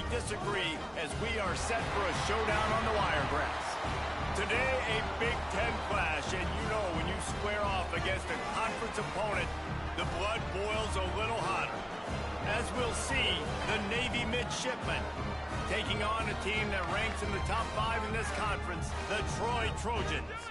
disagree as we are set for a showdown on the wiregrass. Today, a Big Ten clash, and you know when you square off against a conference opponent, the blood boils a little hotter. As we'll see, the Navy midshipmen taking on a team that ranks in the top 5 in this conference, the Troy Trojans.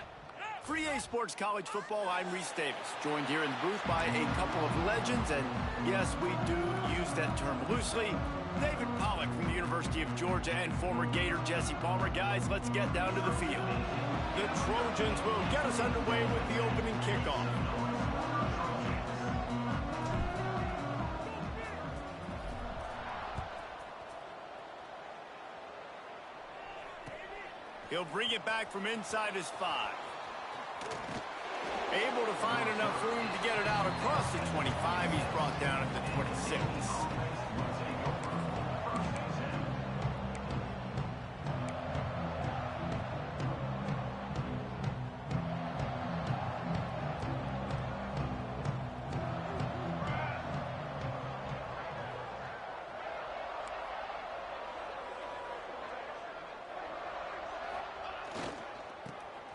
For EA Sports College Football, I'm Reese Davis, joined here in the booth by a couple of legends, and yes, we do use that term loosely. David Pollack from the University of Georgia and former Gator Jesse Palmer. Guys, let's get down to the field. The Trojans will get us underway with the opening kickoff. He'll bring it back from inside his 5. Able to find enough room to get it out across the 25. He's brought down at the 26.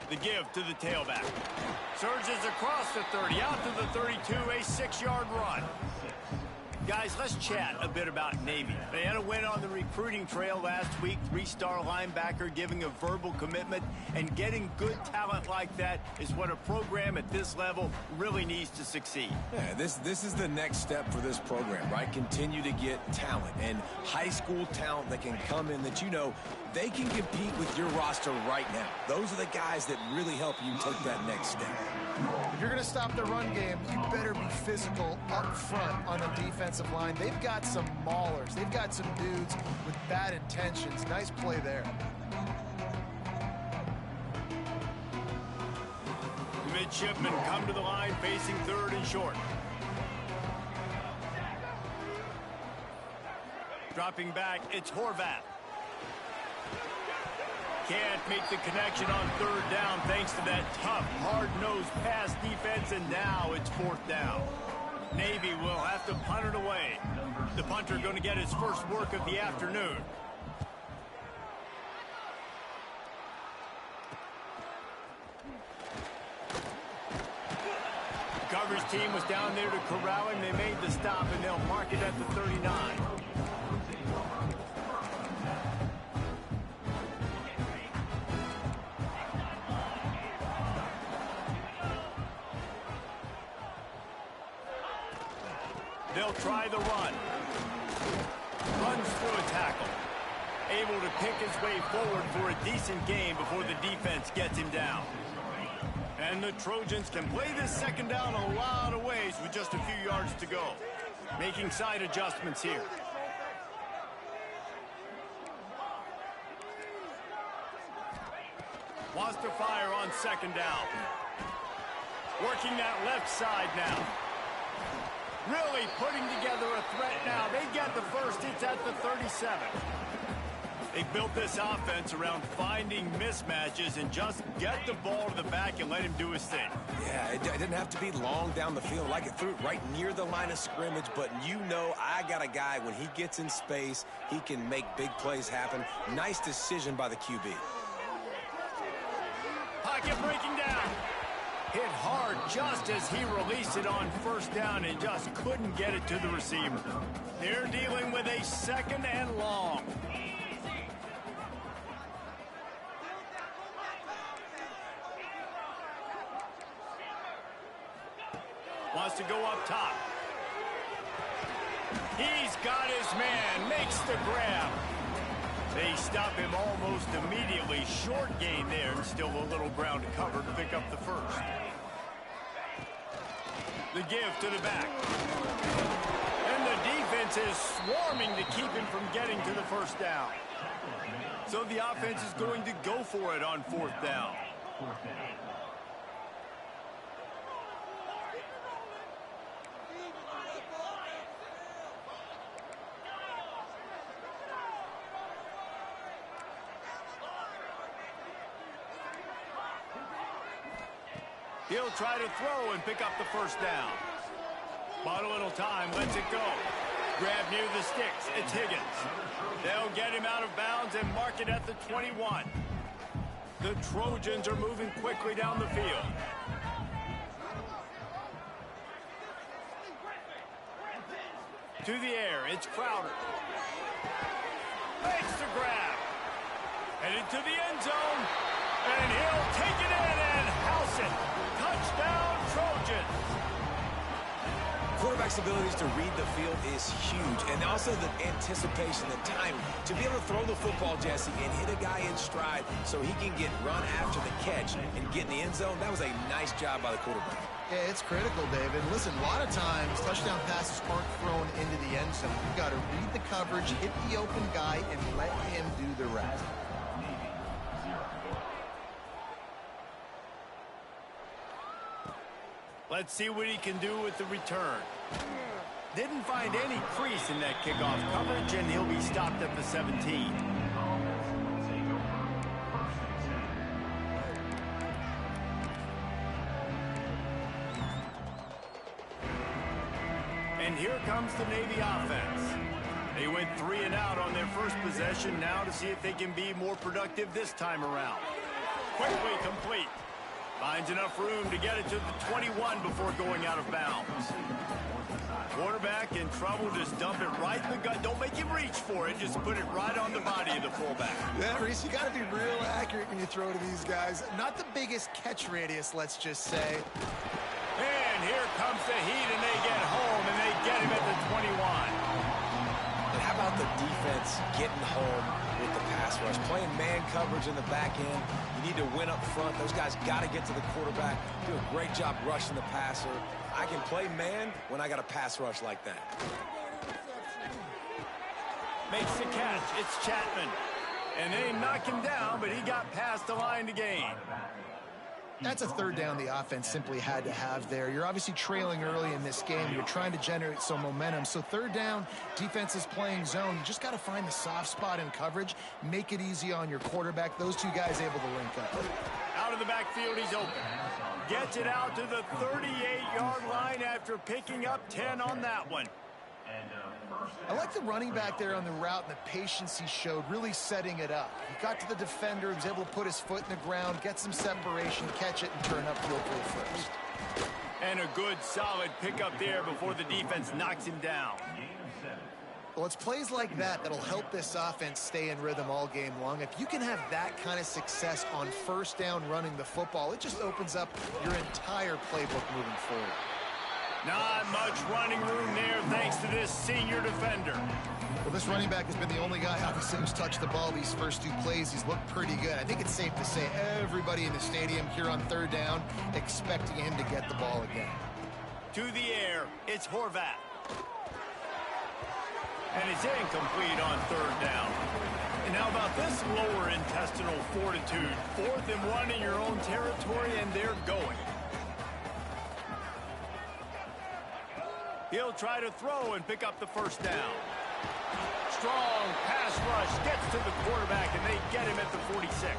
The give to the tailback. Surges across the 30, out to the 32, a 6-yard run. Guys, let's chat a bit about Navy. They had a win on the recruiting trail last week. 3-star linebacker giving a verbal commitment, and getting good talent like that is what a program at this level really needs to succeed. Yeah, this is the next step for this program, right? Continue to get talent and high school talent that can come in that you know they can compete with your roster right now. Those are the guys that really help you take that next step. If you're going to stop the run game, you better be physical up front on the defensive line. They've got some maulers. They've got some dudes with bad intentions. Nice play there. The midshipmen come to the line facing 3rd and short. Dropping back, it's Horvath. Can't make the connection on 3rd down thanks to that tough, hard-nosed pass defense, and now it's 4th down. Navy will have to punt it away. The punter going to get his first work of the afternoon. The coverage team was down there to corral him. They made the stop, and they'll mark it at the 39. They'll try the run. Runs through a tackle. Able to pick his way forward for a decent gain before the defense gets him down. And the Trojans can play this 2nd down a lot of ways with just a few yards to go. Making side adjustments here. Wants to fire on 2nd down. Working that left side now. Really putting together a threat now. They get the first. It's at the 37. They built this offense around finding mismatches and just get the ball to the back and let him do his thing. Yeah, it didn't have to be long down the field. Like it threw it right near the line of scrimmage, but you know I got a guy, when he gets in space, he can make big plays happen. Nice decision by the QB. Pocket breaking down. Hit hard just as he released it on 1st down and just couldn't get it to the receiver. They're dealing with a 2nd and long. Wants to go up top. He's got his man, makes the grab. They stop him almost immediately. Short gain there, and still a little ground to cover to pick up the first. The give to the back. And the defense is swarming to keep him from getting to the 1st down. So the offense is going to go for it on 4th down. He'll try to throw and pick up the 1st down. Bought a little time, lets it go. Grab near the sticks, it's Higgins. They'll They'll get him out of bounds and mark it at the 21. The Trojans are moving quickly down the field. To the air, it's Crowder. Makes the grab. Headed to the end zone. And he'll take it in and house it. Touchdown, Trojans. Quarterback's abilities to read the field is huge, and also the anticipation, the timing. To be able to throw the football, Jesse, and hit a guy in stride so he can get run after the catch and get in the end zone, that was a nice job by the quarterback. Yeah, it's critical, David. Listen, a lot of times touchdown passes aren't thrown into the end zone. You've got to read the coverage, hit the open guy, and let him do the rest. Let's see what he can do with the return. Didn't find any crease in that kickoff coverage, and he'll be stopped at the 17. And here comes the Navy offense. They went 3 and out on their first possession, now to see if they can be more productive this time around. Quickly complete. Finds enough room to get it to the 21 before going out of bounds. Quarterback in trouble, just dump it right in the gut. Don't make him reach for it, just put it right on the body of the fullback. Yeah, Reese, you got to be real accurate when you throw to these guys. Not the biggest catch radius, let's just say. And here comes the heat, and they get home, and they get him at the 21. And how about the defense getting home with the pass rush? Playing man coverage in the back end. You need to win up front. Those guys got to get to the quarterback. Do a great job rushing the passer. I can play man when I got a pass rush like that. Makes the catch. It's Chapman. And they knock him down, but he got past the line to gain. That's a third down the offense simply had to have there. You're obviously trailing early in this game. You're trying to generate some momentum. So third down, defense is playing zone. You just got to find the soft spot in coverage. Make it easy on your quarterback. Those two guys able to link up. Out of the backfield, he's open. Gets it out to the 38-yard line after picking up 10 on that one. I like the running back there on the route and the patience he showed, really setting it up. He got to the defender, he was able to put his foot in the ground, get some separation, catch it, and turn upfield for the first. And a good, solid pickup there before the defense knocks him down. Well, it's plays like that that'll help this offense stay in rhythm all game long. If you can have that kind of success on first down running the football, it just opens up your entire playbook moving forward. Not much running room there thanks to this senior defender. Well, this running back has been the only guy, obviously, who's touched the ball these first 2 plays. He's looked pretty good. I think it's safe to say everybody in the stadium here on third down expecting him to get the ball again. To the air, it's Horvat. And it's incomplete on third down. And how about this lower intestinal fortitude? 4th and 1 in your own territory, and they're going. He'll try to throw and pick up the first down. Strong pass rush gets to the quarterback, and they get him at the 46.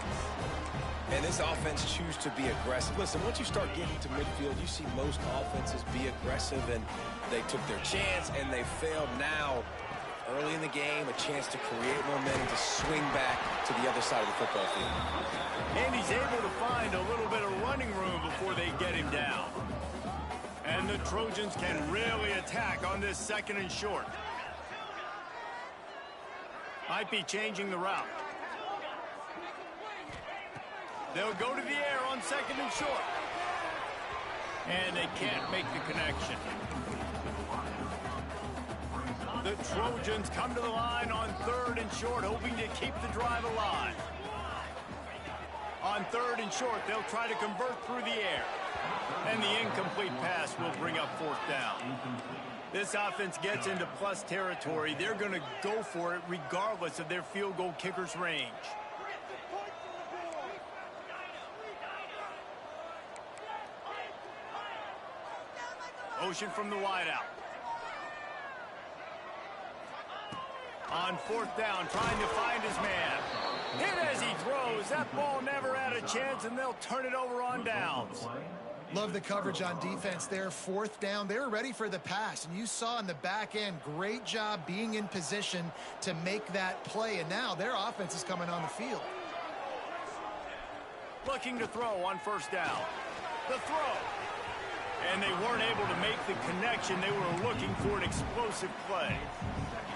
And this offense chooses to be aggressive. Listen, once you start getting to midfield, you see most offenses be aggressive, and they took their chance, and they failed. Now, early in the game, a chance to create momentum, to swing back to the other side of the football field. And he's able to find a little bit of running room before they get him down. And the Trojans can really attack on this 2nd and short. Might be changing the route. They'll go to the air on 2nd and short. And they can't make the connection. The Trojans come to the line on 3rd and short, hoping to keep the drive alive. On 3rd and short, they'll try to convert through the air. And the incomplete pass will bring up 4th down. This offense gets into plus territory. They're going to go for it regardless of their field goal kicker's range. Motion from the wideout. On 4th down, trying to find his man. Hit as he throws. That ball never had a chance, and they'll turn it over on downs. Love the coverage on defense there. Fourth down, they were ready for the pass. And you saw in the back end, great job being in position to make that play. And now their offense is coming on the field. Looking to throw on first down. The throw. And they weren't able to make the connection. They were looking for an explosive play.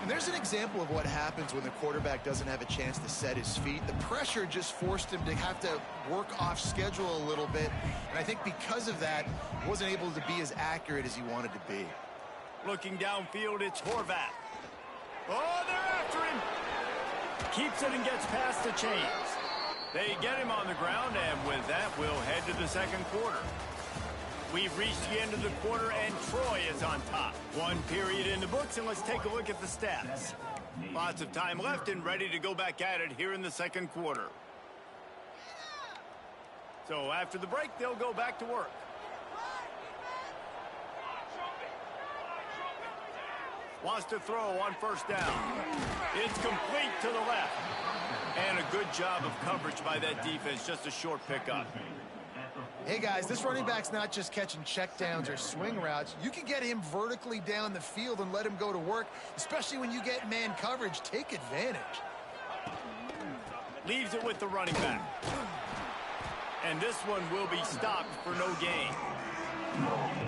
And there's an example of what happens when the quarterback doesn't have a chance to set his feet. The pressure just forced him to have to work off schedule a little bit. And I think because of that, wasn't able to be as accurate as he wanted to be. Looking downfield, it's Horvath. Oh, they're after him. Keeps it and gets past the chains. They get him on the ground, and with that, we'll head to the second quarter. We've reached the end of the quarter, and Troy is on top. One period in the books, and let's take a look at the stats. Lots of time left and ready to go back at it here in the second quarter. So after the break, they'll go back to work. Wants to throw on first down. It's complete to the left. And a good job of coverage by that defense, just a short pickup. Hey, guys, this running back's not just catching checkdowns or swing routes. You can get him vertically down the field and let him go to work, especially when you get man coverage. Take advantage. Leaves it with the running back. And this one will be stopped for no gain.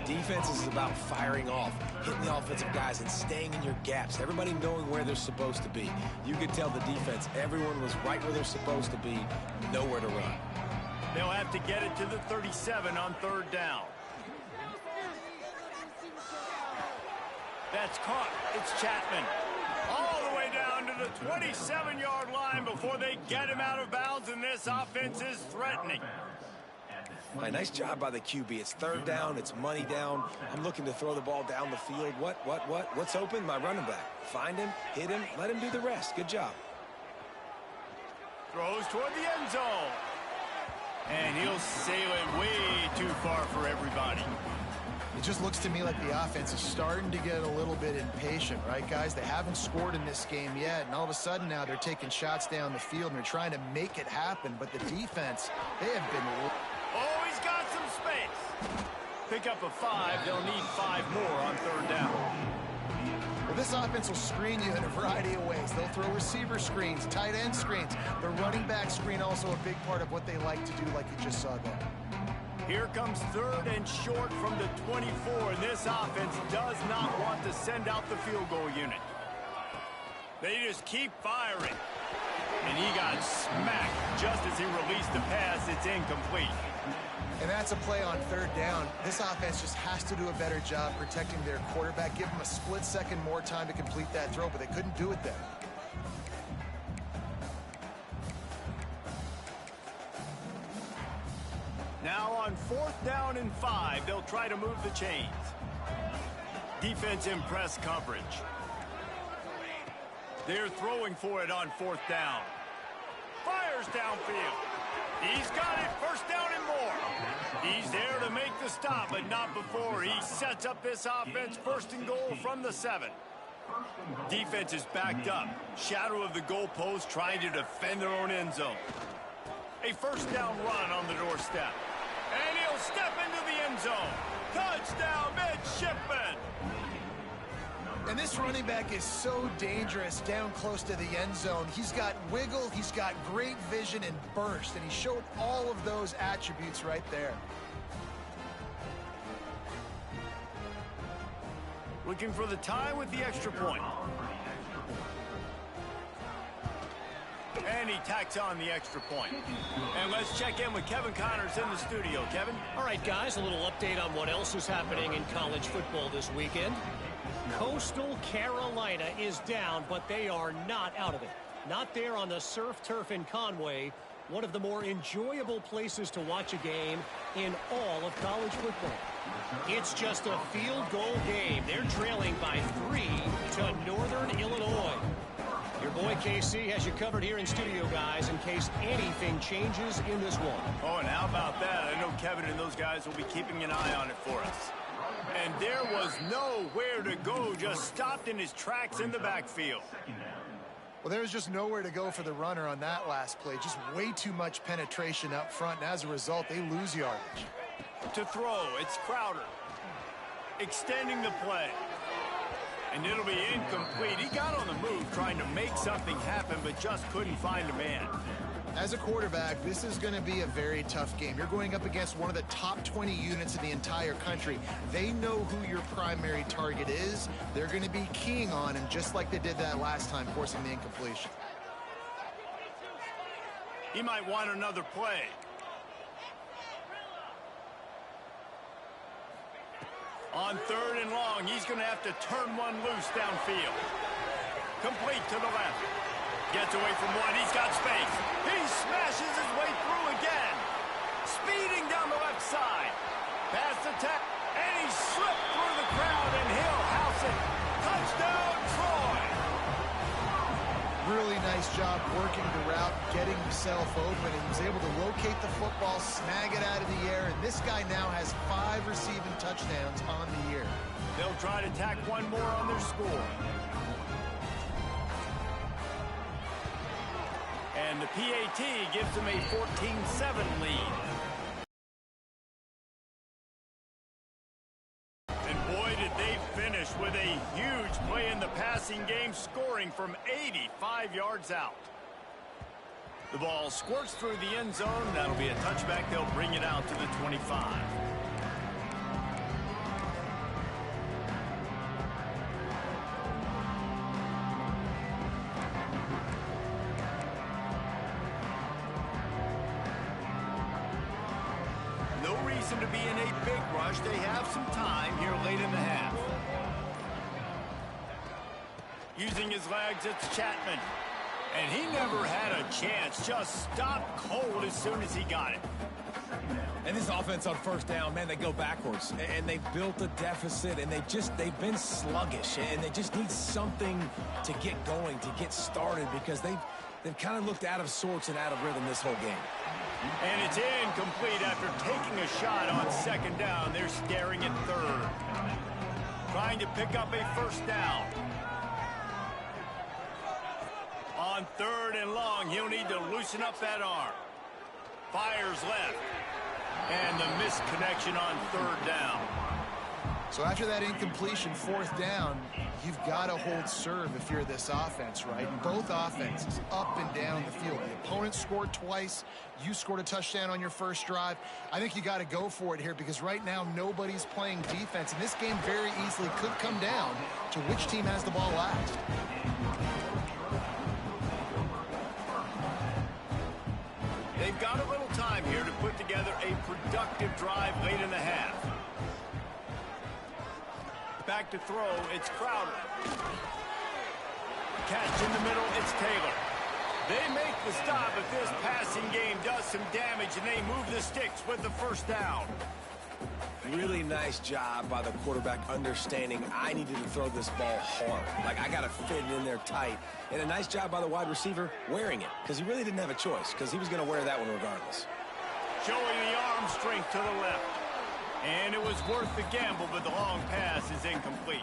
Defense is about firing off, hitting the offensive guys, and staying in your gaps. Everybody knowing where they're supposed to be. You could tell the defense, everyone was right where they're supposed to be, nowhere to run. They'll have to get it to the 37 on third down. That's caught. It's Chapman. All the way down to the 27-yard line before they get him out of bounds, and this offense is threatening. Right, nice job by the QB. It's third down. It's money down. I'm looking to throw the ball down the field. What's open? My running back. Find him, hit him, let him do the rest. Good job. Throws toward the end zone. And he'll sail it way too far for everybody. It just looks to me like the offense is starting to get a little bit impatient, right, guys? They haven't scored in this game yet, and all of a sudden now they're taking shots down the field, and they're trying to make it happen. But the defense, they have been... Oh, he's got some space. Pick up a 5. They'll need 5 more on third down. Well, this offense will screen you in a variety of ways. They'll throw receiver screens, tight end screens. The running back screen also a big part of what they like to do, like you just saw there. Here comes third and short from the 24, and this offense does not want to send out the field goal unit. They just keep firing. And he got smacked just as he released the pass. It's incomplete. And that's a play on third down. This offense just has to do a better job protecting their quarterback. Give him a split second more time to complete that throw, but they couldn't do it there. Now on fourth down and 5, they'll try to move the chains. Defense in press coverage. They're throwing for it on fourth down. Fires downfield. He's got it, first down and more. He's there to make the stop, but not before. He sets up this offense, first and goal from the 7. Defense is backed up. Shadow of the goalpost, trying to defend their own end zone. A first down run on the doorstep. And he'll step into the end zone. Touchdown, midshipman. And this running back is so dangerous down close to the end zone. He's got wiggle, he's got great vision and burst, and he showed all of those attributes right there. Looking for the tie with the extra point. And he tacks on the extra point. And let's check in with Kevin Connors in the studio. Kevin? All right, guys, a little update on what else is happening in college football this weekend. Coastal Carolina is down, but they are not out of it. Not there on the surf turf in Conway, one of the more enjoyable places to watch a game in all of college football. It's just a field goal game. They're trailing by 3 to Northern Illinois. Your boy KC has you covered here in studio, guys, in case anything changes in this one. Oh, and how about that? I know Kevin and those guys will be keeping an eye on it for us. And there was nowhere to go, just stopped in his tracks in the backfield. Well, there was just nowhere to go for the runner on that last play. Just way too much penetration up front, and as a result, they lose yardage. To throw, it's Crowder. Extending the play. And it'll be incomplete. He got on the move trying to make something happen, but just couldn't find a man. As a quarterback, this is going to be a very tough game. You're going up against one of the top 20 units in the entire country. They know who your primary target is. They're going to be keying on him, just like they did that last time, forcing the incompletion. He might want another play. On 3rd and long, he's going to have to turn one loose downfield. Complete to the left. Gets away from one. He's got space. He smashes his way through again. Speeding down the left side. Past the tackle. And he slipped through the crowd, and he'll house it. Touchdown, Troy. Really nice job working the route, getting himself open, and he was able to locate the football, snag it out of the air, and this guy now has 5 receiving touchdowns on the year. They'll try to tack one more on their score. And the PAT gives them a 14-7 lead. And boy, did they finish with a huge play in the passing game, scoring from 85 yards out. The ball squirts through the end zone. That'll be a touchback. They'll bring it out to the 25. No reason to be in a big rush. They have some time here late in the half. Using his legs, it's Chapman. And he never had a chance. Just stopped cold as soon as he got it. And this offense on 1st down, man, they go backwards. And they built a deficit, and they've been sluggish. And they just need something to get going, to get started, because they've kind of looked out of sorts and out of rhythm this whole game. And it's incomplete after taking a shot on 2nd down. They're staring at 3rd. Trying to pick up a 1st down. On 3rd and long, he'll need to loosen up that arm. Fires left. And the misconnection on 3rd down. So after that incompletion, 4th down, you've got to hold serve if you're this offense, right? Both offenses up and down the field. The opponent scored twice. You scored a touchdown on your first drive. I think you got to go for it here because right now nobody's playing defense. And this game very easily could come down to which team has the ball last. They've got a little time here to put together a productive drive late in the half. Back to throw, it's Crowder. Catch in the middle, it's Taylor. They make the stop, but this passing game does some damage, and they move the sticks with the 1st down. Really nice job by the quarterback understanding I needed to throw this ball hard. Like, I got to fit it in there tight. And a nice job by the wide receiver wearing it, because he really didn't have a choice, because he was going to wear that one regardless. Showing the arm strength to the left. And it was worth the gamble, but the long pass is incomplete.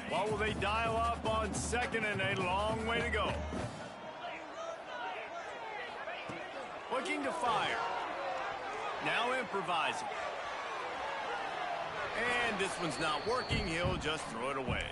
What will they dial up on 2nd and a long way to go? Looking to fire. Now improvising. And this one's not working. He'll just throw it away.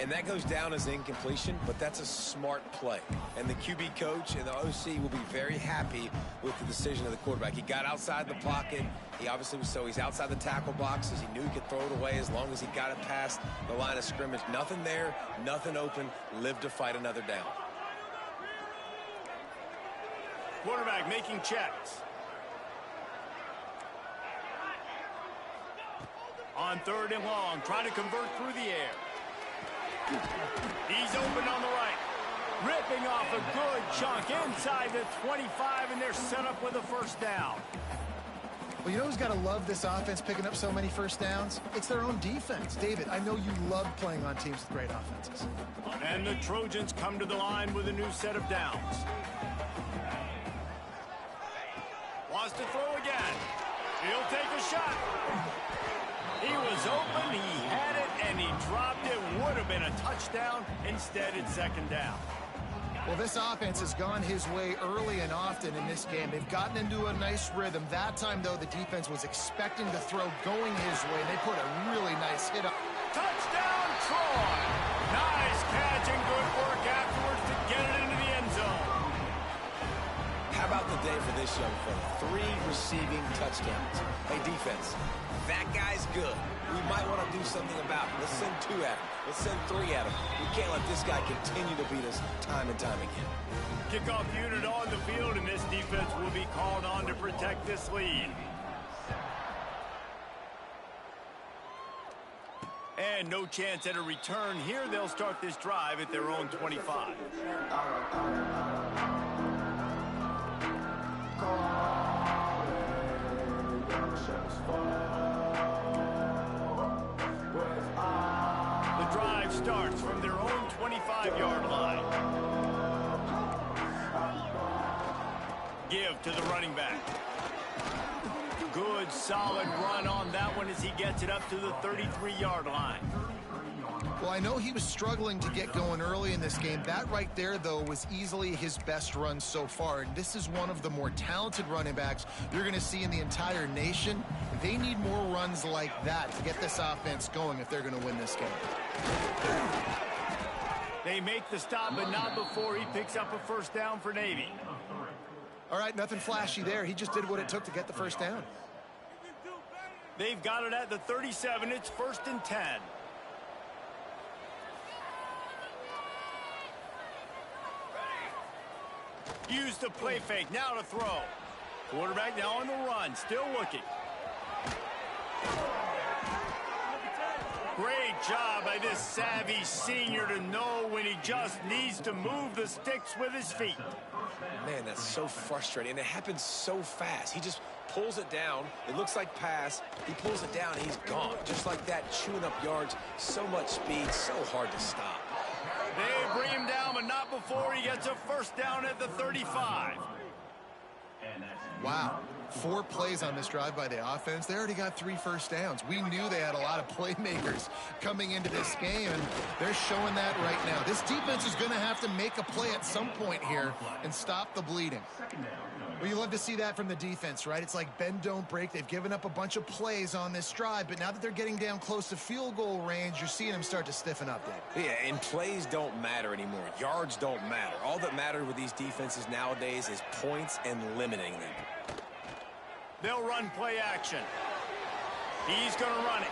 And that goes down as incompletion, but that's a smart play. And the QB coach and the OC will be very happy with the decision of the quarterback. He got outside the pocket. He obviously was he's outside the tackle boxes. He knew he could throw it away as long as he got it past the line of scrimmage. Nothing there, nothing open. Live to fight another down. Quarterback making checks. On 3rd and long, trying to convert through the air. He's open on the right. Ripping off a good chunk inside the 25, and they're set up with a 1st down. Well, you know who's got to love this offense picking up so many 1st downs? It's their own defense. David, I know you love playing on teams with great offenses. And the Trojans come to the line with a new set of downs. Wants to throw again. He'll take a shot. He was open, he had it, and he dropped it. Would have been a touchdown. Instead, it's 2nd down. Well, this offense has gone his way early and often in this game. They've gotten into a nice rhythm. That time, though, the defense was expecting to throw going his way. They put a really nice hit up. Touchdown, Troy! Nice catch and good work afterwards to get it into the end zone. How about the day for this young fella? 3 receiving touchdowns. Hey, defense, that guy's good. We might want to do something about it. Let's send 2 at him. Let's send 3 at him. We can't let this guy continue to beat us time and time again. Kickoff unit on the field, and this defense will be called on to protect this lead. And no chance at a return here. They'll start this drive at their own 25. The drive starts from their own 25-yard line. Give to the running back. Good, solid run on that one as he gets it up to the 33-yard line. Well, I know he was struggling to get going early in this game. That right there, though, was easily his best run so far. And this is one of the more talented running backs you're going to see in the entire nation. They need more runs like that to get this offense going if they're going to win this game. They make the stop, but not before he picks up a first down for Navy. All right, nothing flashy there. He just did what it took to get the first down. They've got it at the 37. It's 1st and 10. Use the play fake. Now to throw. Quarterback now on the run. Still looking. Great job by this savvy senior to know when he just needs to move the sticks with his feet. Man, that's so frustrating. And it happens so fast. He just pulls it down. It looks like pass. He pulls it down, and he's gone. Just like that, chewing up yards. So much speed, so hard to stop. They bring him down, but not before he gets a first down at the 35. Wow. 4 plays on this drive by the offense. They already got 3 first downs. We knew they had a lot of playmakers coming into this game, and they're showing that right now. This defense is going to have to make a play at some point here and stop the bleeding. Well, you love to see that from the defense, right? It's like bend, don't break. They've given up a bunch of plays on this drive, but now that they're getting down close to field goal range, you're seeing them start to stiffen up there. Yeah, and plays don't matter anymore. Yards don't matter. All that matters with these defenses nowadays is points and limiting them. They'll run play action. He's going to run it.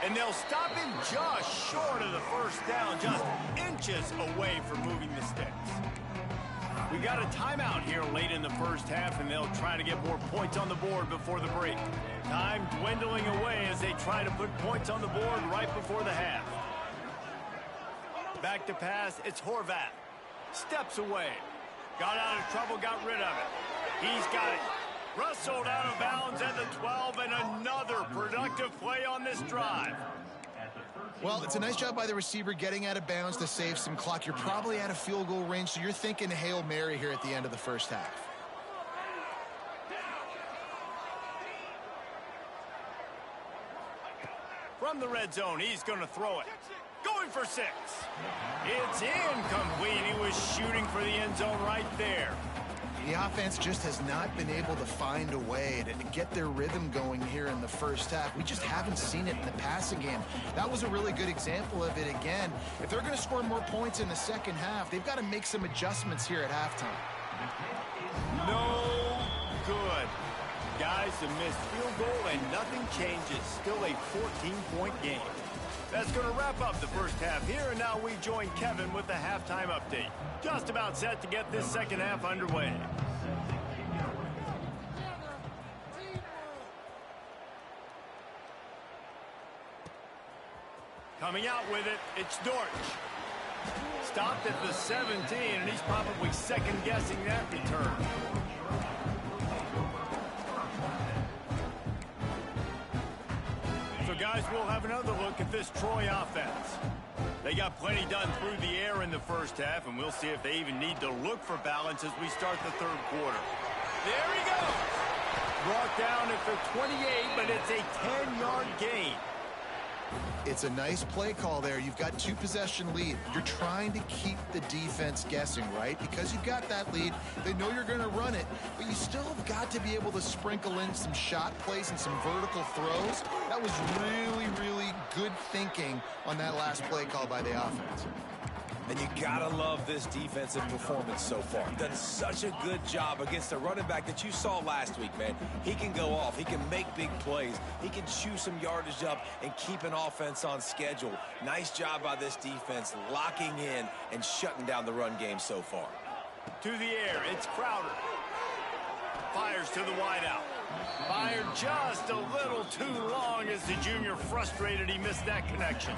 And they'll stop him just short of the first down, just inches away from moving the sticks. We got a timeout here late in the first half, and they'll try to get more points on the board before the break. Time dwindling away as they try to put points on the board right before the half. Back to pass, it's Horvath. Steps away. Got out of trouble, got rid of it. He's got it. Rustled out of bounds at the 12, and another productive play on this drive. Well, it's a nice job by the receiver getting out of bounds to save some clock. You're probably out of field goal range, so you're thinking Hail Mary here at the end of the first half. From the red zone, he's going to throw it. Going for 6. It's incomplete. He was shooting for the end zone right there. The offense just has not been able to find a way to get their rhythm going here in the first half. We just haven't seen it in the passing game. That was a really good example of it again. If they're going to score more points in the second half, they've got to make some adjustments here at halftime. No good. Guys, a missed field goal and nothing changes. Still a 14-point game. That's going to wrap up the first half here, and now we join Kevin with the halftime update. Just about set to get this second half underway. Coming out with it, it's Dortch. Stopped at the 17, and he's probably second-guessing that return. So, guys, we'll have another look at this Troy offense. They got plenty done through the air in the first half, and we'll see if they even need to look for balance as we start the third quarter. There he goes! Brought down at the 28, but it's a 10-yard gain. It's a nice play call there. You've got 2-possession lead. You're trying to keep the defense guessing, right? Because you've got that lead, they know you're going to run it, but you still have got to be able to sprinkle in some shot plays and some vertical throws. That was really, really good thinking on that last play call by the offense. And you gotta love this defensive performance so far. Done such a good job against a running back that you saw last week, man. He can go off. He can make big plays. He can chew some yardage up and keep an offense on schedule. Nice job by this defense locking in and shutting down the run game so far. To the air, it's Crowder. Fires to the wideout. Fired just a little too long as the junior frustrated he missed that connection.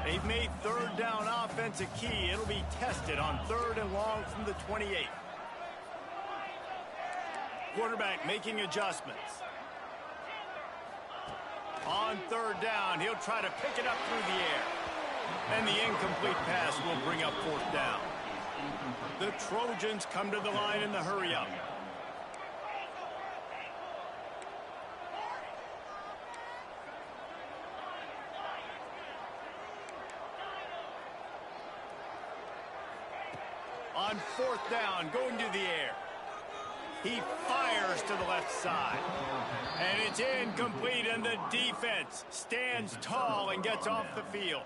They've made third down offense a key. It'll be tested on 3rd and long from the 28. Quarterback making adjustments. On 3rd down, he'll try to pick it up through the air. And the incomplete pass will bring up 4th down. The Trojans come to the line in the hurry-up. On 4th down, going to the air. He fires to the left side. And it's incomplete, and the defense stands tall and gets off the field.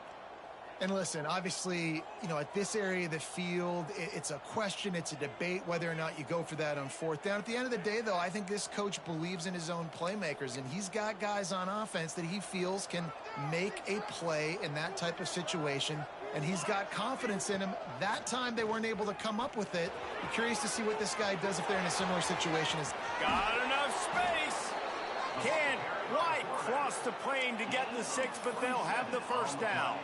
And listen, obviously, you know, at this area of the field, it's a question, it's a debate whether or not you go for that on 4th down. At the end of the day, though, I think this coach believes in his own playmakers, and he's got guys on offense that he feels can make a play in that type of situation. And he's got confidence in him. That time they weren't able to come up with it. I'm curious to see what this guy does if they're in a similar situation. Got enough space. Can't quite cross the plane to get the 6, but they'll have the 1st down.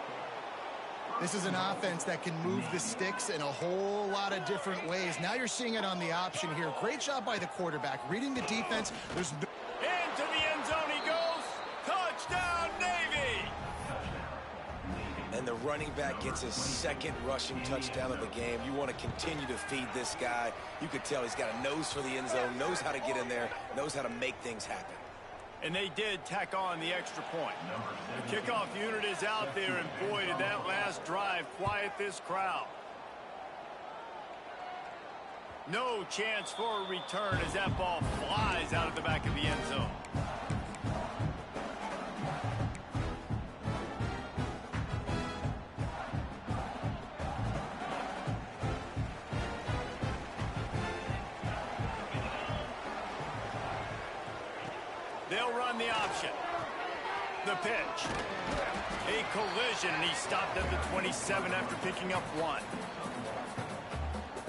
This is an offense that can move the sticks in a whole lot of different ways. Now you're seeing it on the option here. Great job by the quarterback. Reading the defense. There's no... Into the end zone he goes. Touchdown, Navy. And the running back gets his 2nd rushing touchdown of the game. You want to continue to feed this guy. You could tell he's got a nose for the end zone, knows how to get in there, knows how to make things happen. And they did tack on the extra point. The kickoff unit is out there, and boy, did that last drive quiet this crowd. No chance for a return as that ball flies out of the back of the end zone. They'll run the option. The pitch. A collision, and he stopped at the 27 after picking up 1.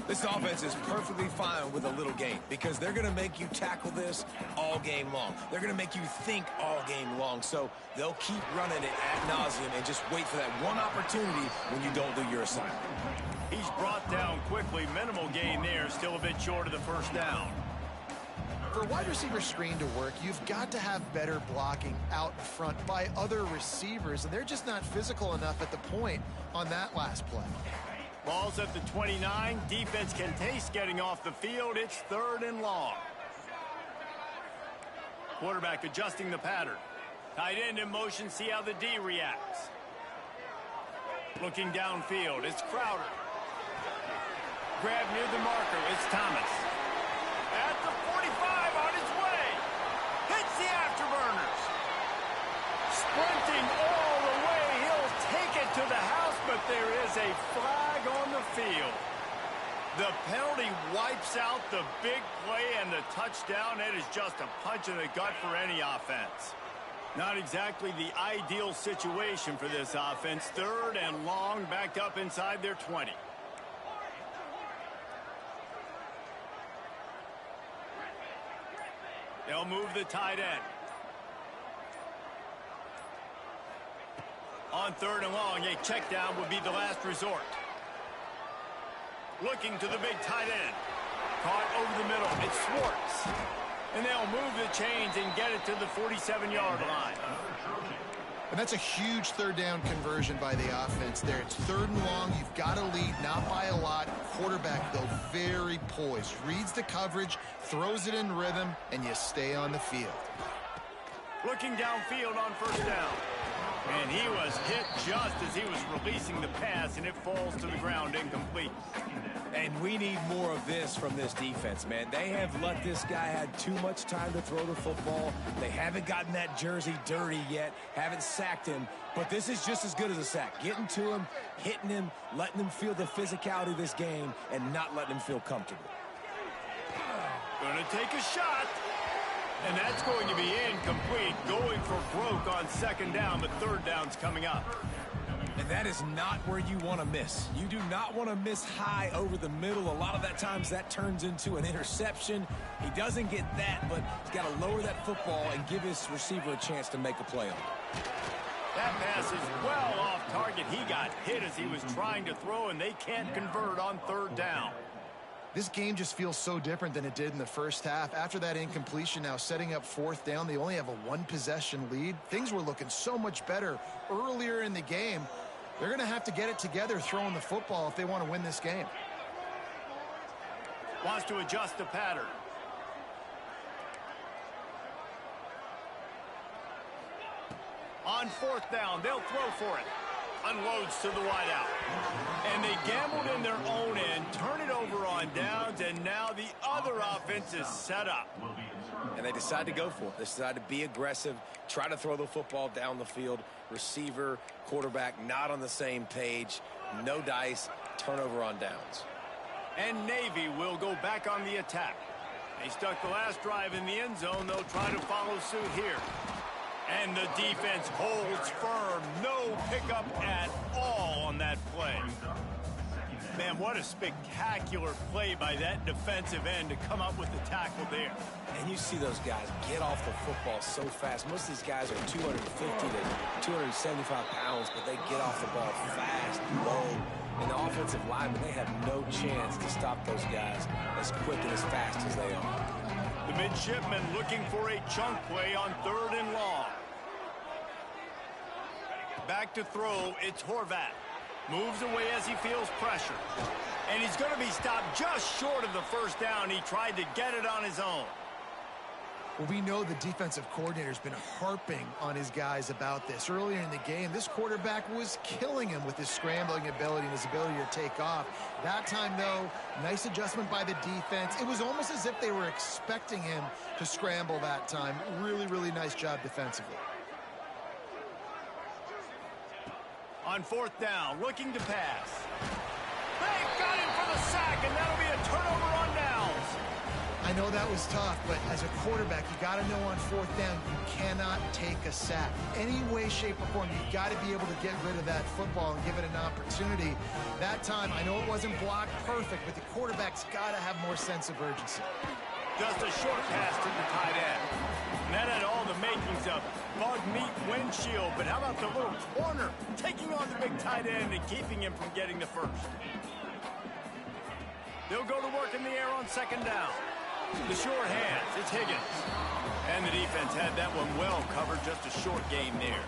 This offense is perfectly fine with a little gain because they're going to make you tackle this all game long. They're going to make you think all game long. So they'll keep running it ad nauseum and just wait for that one opportunity when you don't do your assignment. He's brought down quickly. Minimal gain there. Still a bit short of the 1st down. For a wide receiver screen to work, you've got to have better blocking out front by other receivers, and they're just not physical enough at the point on that last play. Ball's at the 29. Defense can taste getting off the field. It's 3rd and long. Quarterback adjusting the pattern. Tight end in motion. See how the D reacts. Looking downfield. It's Crowder. Grab near the marker. It's Thomas. At the 45 on his way. Hits the afterburners. Sprinting all the way. He'll take it to the house, but there is a flag on the field. The penalty wipes out the big play and the touchdown. It is just a punch in the gut for any offense. Not exactly the ideal situation for this offense. 3rd and long, backed up inside their 20. They'll move the tight end. On 3rd and long, a check down would be the last resort. Looking to the big tight end. Caught over the middle. It's Schwartz. And they'll move the chains and get it to the 47-yard line. And that's a huge 3rd down conversion by the offense there. It's 3rd and long. You've got to lead, not by a lot. Quarterback, though, very poised. Reads the coverage, throws it in rhythm, and you stay on the field. Looking downfield on 1st down. And he was hit just as he was releasing the pass, and it falls to the ground incomplete. And we need more of this from this defense, man. They have let this guy have too much time to throw the football. They haven't gotten that jersey dirty yet, haven't sacked him. But this is just as good as a sack. Getting to him, hitting him, letting him feel the physicality of this game, and not letting him feel comfortable. Going to take a shot. And that's going to be incomplete. Going for broke on second down, but third down's coming up. And that is not where you want to miss. You do not want to miss high over the middle. A lot of that times that turns into an interception. He doesn't get that, but he's got to lower that football and give his receiver a chance to make a play on it. That pass is well off target. He got hit as he was trying to throw, and they can't convert on third down. This game just feels so different than it did in the first half. After that incompletion, now setting up fourth down, they only have a one-possession lead. Things were looking so much better earlier in the game. They're going to have to get it together throwing the football if they want to win this game. Wants to adjust the pattern. On fourth down, they'll throw for it. Unloads to the wideout. And they gambled in their own end, turn it over on downs, and now the other offense is set up. And they decide to go for it. They decide to be aggressive, try to throw the football down the field. Receiver, quarterback, not on the same page. No dice, turnover on downs. And Navy will go back on the attack. They stuck the last drive in the end zone. They'll try to follow suit here. And the defense holds firm. No pickup at all on that play. Man, what a spectacular play by that defensive end to come up with the tackle there. And you see those guys get off the football so fast. Most of these guys are 250 to 275 pounds, but they get off the ball fast, low. And the offensive linemen, they have no chance to stop those guys as quick and as fast as they are. The midshipman looking for a chunk play on third and long. Back to throw, it's Horvat. Moves away as he feels pressure. And he's going to be stopped just short of the first down. He tried to get it on his own. Well, we know the defensive coordinator's been harping on his guys about this. Earlier in the game, this quarterback was killing him with his scrambling ability and his ability to take off. That time, though, nice adjustment by the defense. It was almost as if they were expecting him to scramble that time. Really, really nice job defensively. On fourth down, looking to pass. They got him for the sack, and that'll be a turnover on downs. I know that was tough, but as a quarterback, you got to know on fourth down, you cannot take a sack. Any way, shape, or form, you've got to be able to get rid of that football and give it an opportunity. That time, I know it wasn't blocked perfect, but the quarterback's got to have more sense of urgency. Just a short pass to the tight end. And that had all the makings of bug meat windshield, but how about the little corner taking on the big tight end and keeping him from getting the first? They'll go to work in the air on second down. The short hands, it's Higgins. And the defense had that one well covered, just a short game there.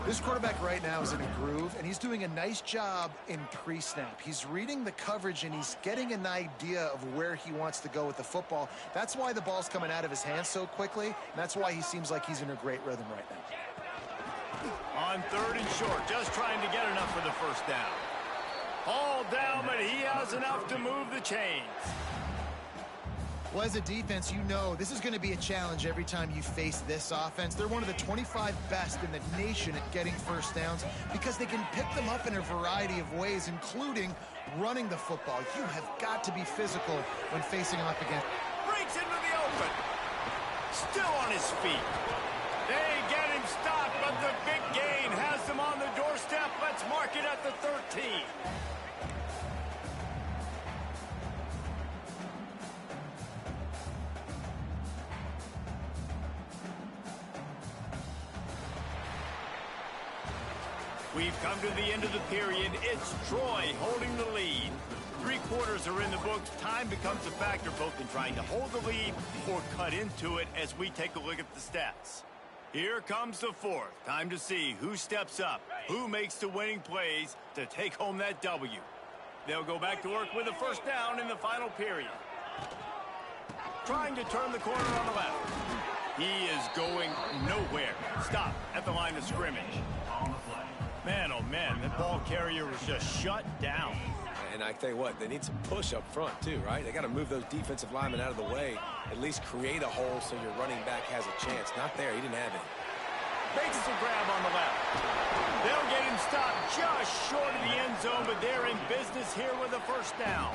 This quarterback right now is in a groove, and he's doing a nice job in pre-snap. He's reading the coverage, and he's getting an idea of where he wants to go with the football. That's why the ball's coming out of his hands so quickly, and that's why he seems like he's in a great rhythm right now. On third and short, just trying to get enough for the first down. All down, but he has enough to move the chains. Well, as a defense, you know this is going to be a challenge every time you face this offense. They're one of the 25 best in the nation at getting first downs because they can pick them up in a variety of ways, including running the football. You have got to be physical when facing off against. Breaks into the open. Still on his feet. They get him stopped, but the big gain has them on the doorstep. Let's mark it at the 13. We've come to the end of the period. It's Troy holding the lead. 3 quarters are in the books. Time becomes a factor both in trying to hold the lead or cut into it as we take a look at the stats. Here comes the fourth. Time to see who steps up, who makes the winning plays to take home that W. They'll go back to work with a first down in the final period. Trying to turn the corner on the left. He is going nowhere. Stop at the line of scrimmage. Man, oh man, that ball carrier was just shut down. And I tell you what, they need some push up front too, right? They got to move those defensive linemen out of the way, at least create a hole so your running back has a chance. Not there, he didn't have it. Makes a grab on the left. They'll get him stopped just short of the end zone, but they're in business here with a first down.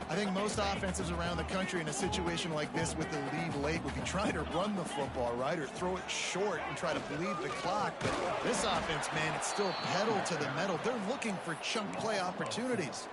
I think most offenses around the country in a situation like this with the lead late would be trying to run the football, right, or throw it short and try to bleed the clock. But this offense, man, it's still pedal to the metal. They're looking for chunk play opportunities.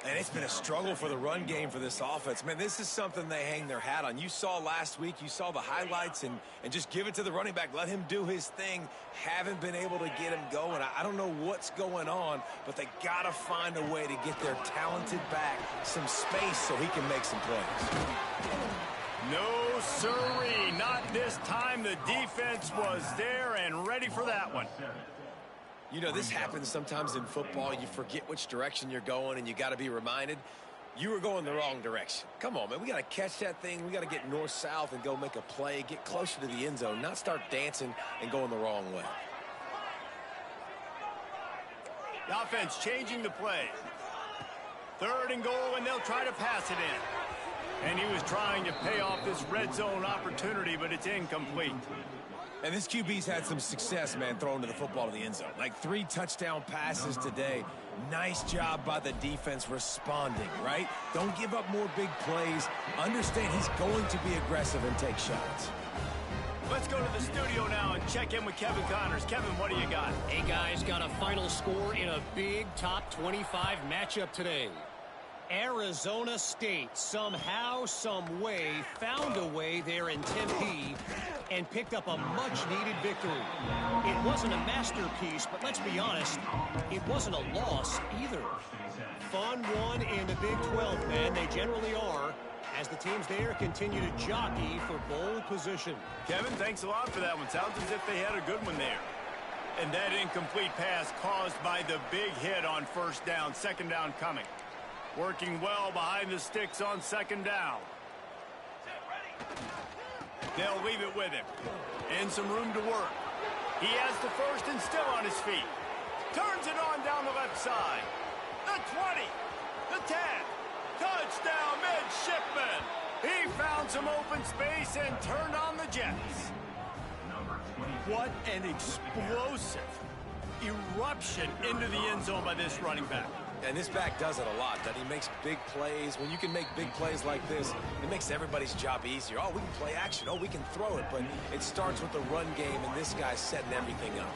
And it's been a struggle for the run game for this offense. Man, this is something they hang their hat on. You saw last week, you saw the highlights, and just give it to the running back. Let him do his thing. Haven't been able to get him going. I don't know what's going on, but they got to find a way to get their talented back some space so he can make some plays. No, sirree. Not this time. The defense was there and ready for that one. You know, this happens sometimes in football. You forget which direction you're going, and you got to be reminded you were going the wrong direction. Come on, man. We got to catch that thing. We got to get north-south and go make a play, get closer to the end zone, not start dancing and going the wrong way. The offense changing the play. 3rd and goal, and they'll try to pass it in. And he was trying to pay off this red zone opportunity, but it's incomplete. And this QB's had some success, man, throwing to the football to the end zone. Like 3 touchdown passes today. Nice job by the defense responding, right? Don't give up more big plays. Understand he's going to be aggressive and take shots. Let's go to the studio now and check in with Kevin Connors. Kevin, what do you got? Hey, guys, got a final score in a big top 25 matchup today. Arizona State somehow, some way, found a way there in Tempe and picked up a much-needed victory. It wasn't a masterpiece, but let's be honest, it wasn't a loss either. Fun one in the Big 12, man. They generally are, as the teams there continue to jockey for bowl position. Kevin, thanks a lot for that one. Sounds as if they had a good one there. And that incomplete pass caused by the big hit on first down, second down coming. Working well behind the sticks on second down. They'll leave it with him. And some room to work. He has the first and still on his feet. Turns it on down the left side. The 20. The 10. Touchdown, midshipman. He found some open space and turned on the Jets. What an explosive eruption into the end zone by this running back. And this back does it a lot, that he makes big plays. When you can make big plays like this, it makes everybody's job easier. Oh, we can play action. Oh, we can throw it. But it starts with the run game, and this guy's setting everything up.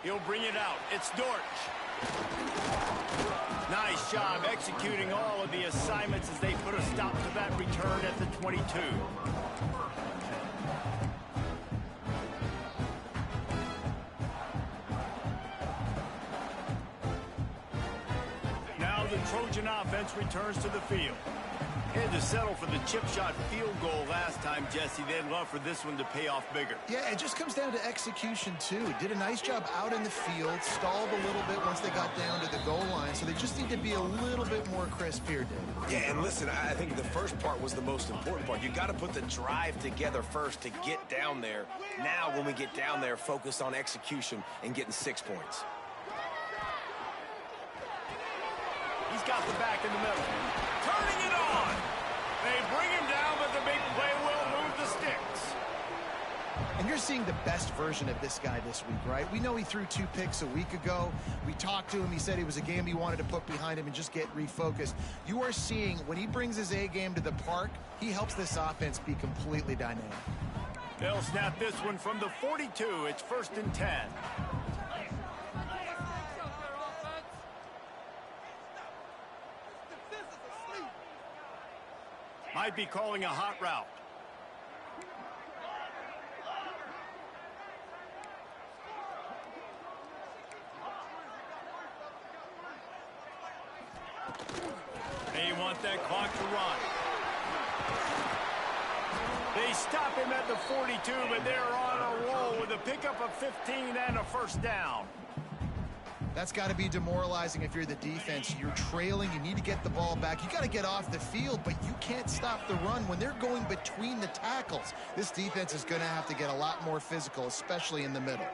He'll bring it out. It's Dortch. Nice job executing all of the assignments as they put a stop to that return at the 22. The Trojan offense returns to the field. Had to settle for the chip shot field goal last time, Jesse. They'd love for this one to pay off bigger. Yeah, it just comes down to execution, too. Did a nice job out in the field, stalled a little bit once they got down to the goal line, so they just need to be a little bit more crisp here, Dave. Yeah, and listen, I think the first part was the most important part. You got to put the drive together first to get down there. Now, when we get down there, focus on execution and getting 6 points. He's got the back in the middle. Turning it on. They bring him down, but the big play will move the sticks. And you're seeing the best version of this guy this week, right? We know he threw 2 picks a week ago. We talked to him. He said it was a game he wanted to put behind him and just get refocused. You are seeing when he brings his A game to the park, he helps this offense be completely dynamic. They'll snap this one from the 42. It's 1st and 10. Might be calling a hot route. They want that clock to run. They stop him at the 42, but they're on a roll with a pickup of 15 and a first down. That's got to be demoralizing if you're the defense. You're trailing. You need to get the ball back. You got to get off the field, but you can't stop the run when they're going between the tackles. This defense is going to have to get a lot more physical, especially in the middle.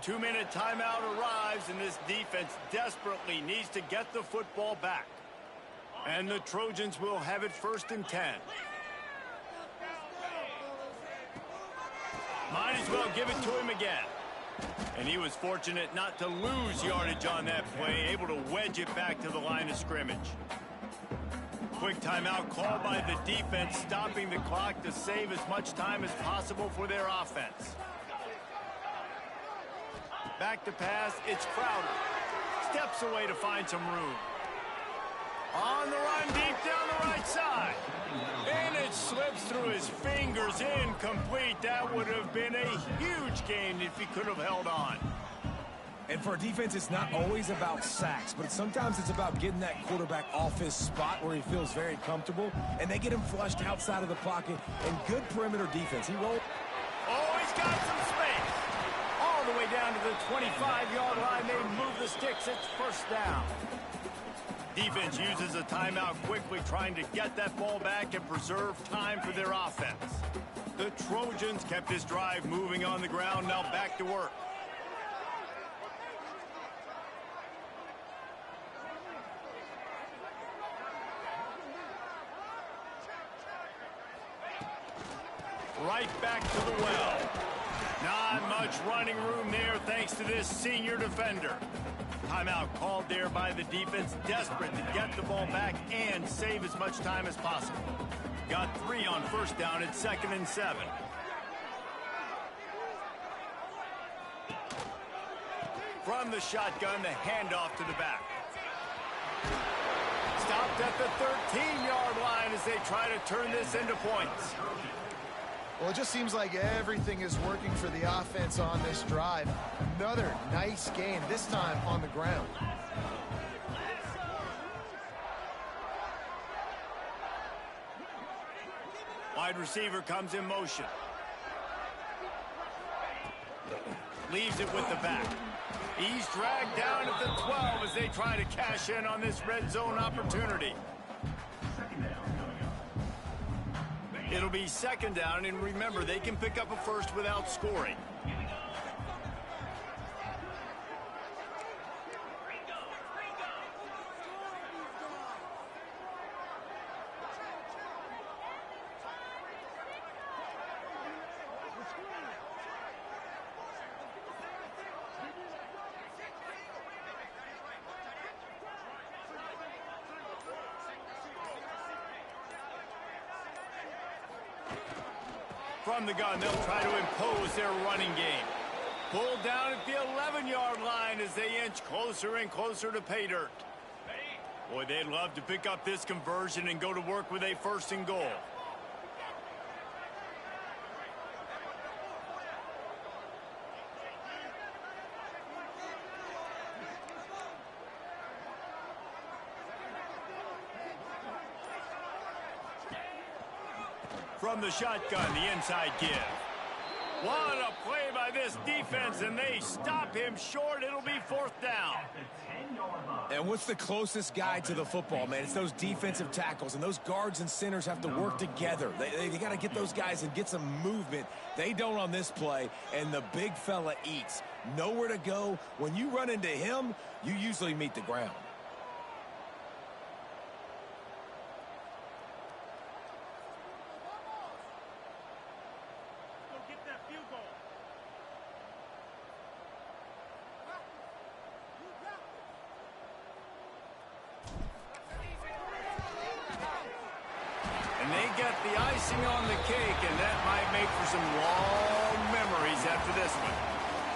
2-minute timeout arrives, and this defense desperately needs to get the football back. And the Trojans will have it 1st and 10. Might as well give it to him again. And he was fortunate not to lose yardage on that play, able to wedge it back to the line of scrimmage. Quick timeout called by the defense, stopping the clock to save as much time as possible for their offense. Back to pass, it's Crowder. Steps away to find some room. On the run, deep down the right side. And it slips through his fingers, incomplete. That would have been a huge gain if he could have held on. And for a defense, it's not always about sacks, but sometimes it's about getting that quarterback off his spot where he feels very comfortable, and they get him flushed outside of the pocket, and good perimeter defense. He rolled. Oh, he's got some space. All the way down to the 25-yard line. They move the sticks. It's 1st down. Defense uses a timeout quickly, trying to get that ball back and preserve time for their offense. The Trojans kept this drive moving on the ground. Now back to work. Right back to the well. Not much running room there thanks to this senior defender. Timeout called there by the defense, desperate to get the ball back and save as much time as possible. Got 3 on 1st down at 2nd and 7. From the shotgun, the handoff to the back. Stopped at the 13-yard line as they try to turn this into points. Well, it just seems like everything is working for the offense on this drive. Another nice gain, this time on the ground. Wide receiver comes in motion. Leaves it with the back. He's dragged down at the 12 as they try to cash in on this red zone opportunity. It'll be 2nd down, and remember, they can pick up a first without scoring. From the gun, they'll try to impose their running game. Pulled down at the 11-yard line as they inch closer and closer to pay dirt. Boy, they'd love to pick up this conversion and go to work with a 1st and goal. From the shotgun, the inside give. What a play by this defense, and they stop him short. It'll be 4th down. And what's the closest guy to the football, man? It's those defensive tackles, and those guards and centers have to work together. They got to get those guys and get some movement. They don't on this play, and the big fella eats. Nowhere to go. When you run into him, you usually meet the ground. Get the icing on the cake, and that might make for some long memories after this one.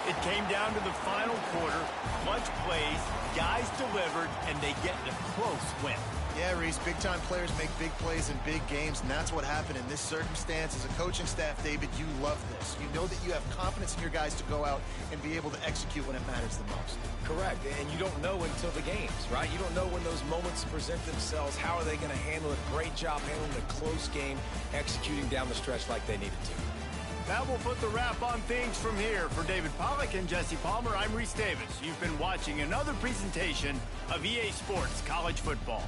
It came down to the final quarter, clutch plays, guys delivered, and they get a close win. Yeah, Reese, big-time players make big plays in big games, and that's what happened in this circumstance. As a coaching staff, David, you love this. You know that you have confidence in your guys to go out and be able to execute when it matters the most. Correct, and you don't know until the games, right? You don't know when those moments present themselves. How are they going to handle it? Great job handling a close game, executing down the stretch like they needed to. That will put the wrap on things from here. For David Pollack and Jesse Palmer, I'm Reese Davis. You've been watching another presentation of EA Sports College Football.